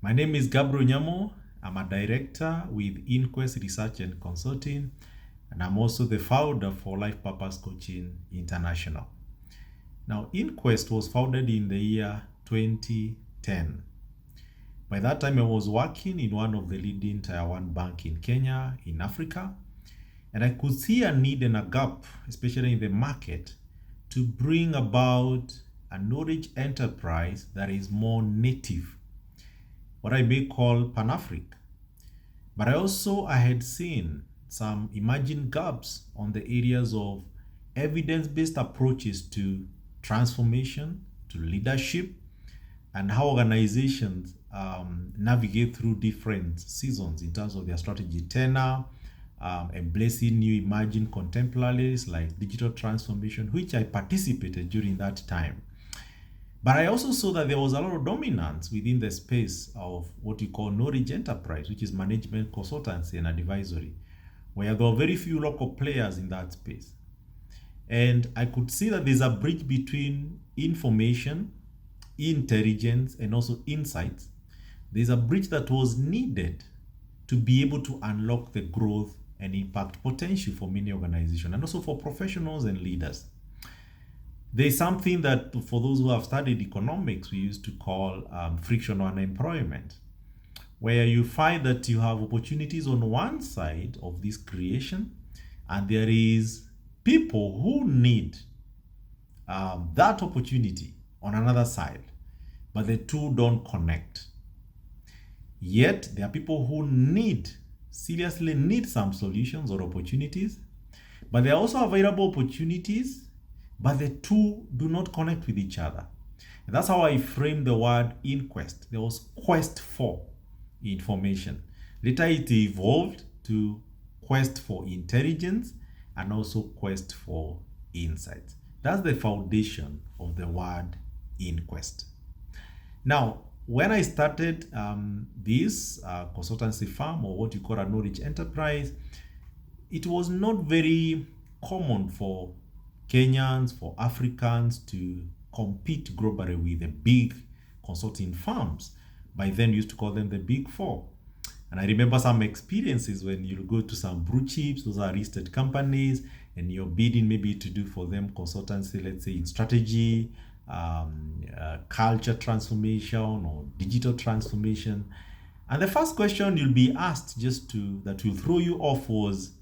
My name is Gabriel Nyamu. I'm a director with InQuest Research and Consulting, and I'm also the founder for Life Purpose Coaching International. Now, InQuest was founded in the year 2010. By that time, I was working in one of the leading Tier 1 bank in Kenya, in Africa, and I could see a need and a gap, especially in the market, to bring about a knowledge enterprise that is more native, what I may call Pan-Afric. But I had seen some emerging gaps on the areas of evidence-based approaches to transformation, to leadership, and how organizations navigate through different seasons in terms of their strategy tenor, embracing new emerging contemporaries like digital transformation, which I participated during that time. But I also saw that there was a lot of dominance within the space of what you call knowledge enterprise, which is management consultancy and advisory, where there were very few local players in that space. And I could see that there's a bridge between information, intelligence, and also insights. There's a bridge that was needed to be able to unlock the growth and impact potential for many organizations and also for professionals and leaders. There's something that, for those who have studied economics, we used to call frictional unemployment, where you find that you have opportunities on one side of this creation, and there is people who need that opportunity on another side, but the two don't connect. Yet there are people who seriously need some solutions or opportunities, but there are also available opportunities, but the two do not connect with each other. And that's how I framed the word InQuest. There was quest for information. Later it evolved to quest for intelligence and also quest for insight. That's the foundation of the word InQuest. Now, when I started this consultancy firm, or what you call a knowledge enterprise, it was not very common for Kenyans, for Africans to compete globally with the big consulting firms. By then, we used to call them the Big Four. And I remember some experiences when you go to some blue chips, those are listed companies, and you're bidding maybe to do for them consultancy, let's say in strategy, culture transformation, or digital transformation. And the first question you'll be asked that will throw you off was,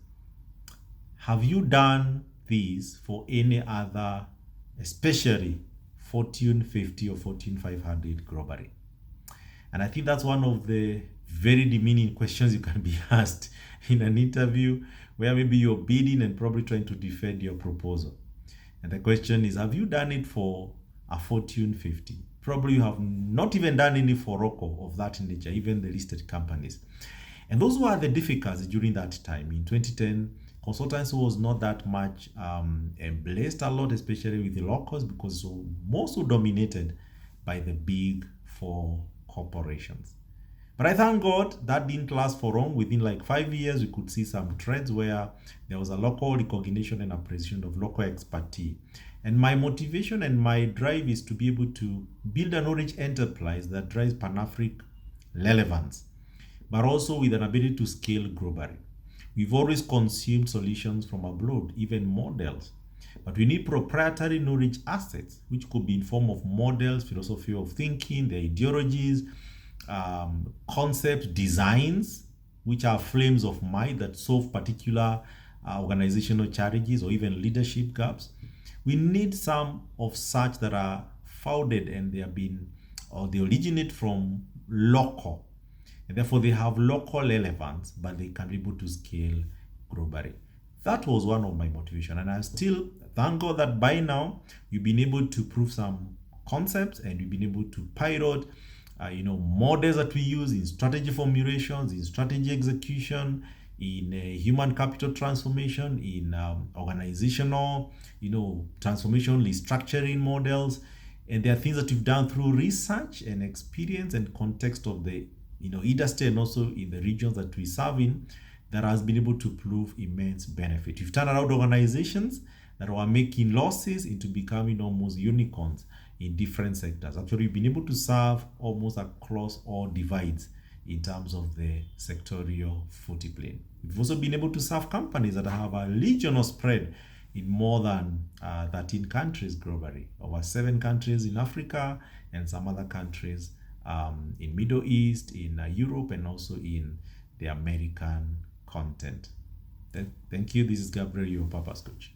have you done these for any other, especially Fortune 50 or Fortune 500 globally? And I think that's one of the very demeaning questions you can be asked in an interview, where maybe you're bidding and probably trying to defend your proposal. And the question is, have you done it for a Fortune 50? Probably you have not even done any for local of that nature, even the listed companies. And those were the difficulties during that time. In 2010, consultancy was not that much embraced a lot, especially with the locals, because it was mostly dominated by the big four corporations. But I thank God that didn't last for long. Within like 5 years, we could see some trends where there was a local recognition and appreciation of local expertise. And my motivation and my drive is to be able to build a knowledge enterprise that drives Pan-African relevance, but also with an ability to scale globally. We've always consumed solutions from abroad, even models. But we need proprietary knowledge assets, which could be in form of models, philosophy of thinking, the ideologies, concepts, designs, which are flames of mind that solve particular organizational challenges or even leadership gaps. We need some of such that are founded and they originate from local. And therefore, they have local relevance, but they can be able to scale globally. That was one of my motivation. And I still thank God that by now, you've been able to prove some concepts and you've been able to pilot models that we use in strategy formulations, in strategy execution, in human capital transformation, in organizational, transformation, restructuring models. And there are things that we've done through research and experience and context of the industry and also in the regions that we serve in, that has been able to prove immense benefit. We've turned around organizations that were making losses into becoming almost unicorns in different sectors. Actually, we've been able to serve almost across all divides in terms of the sectorial footprint. We've also been able to serve companies that have a regional spread in more than 13 countries globally, over 7 countries in Africa and some other countries in Middle East, in Europe, and also in the American continent. Thank you. This is Gabriel, your Purpose Coach.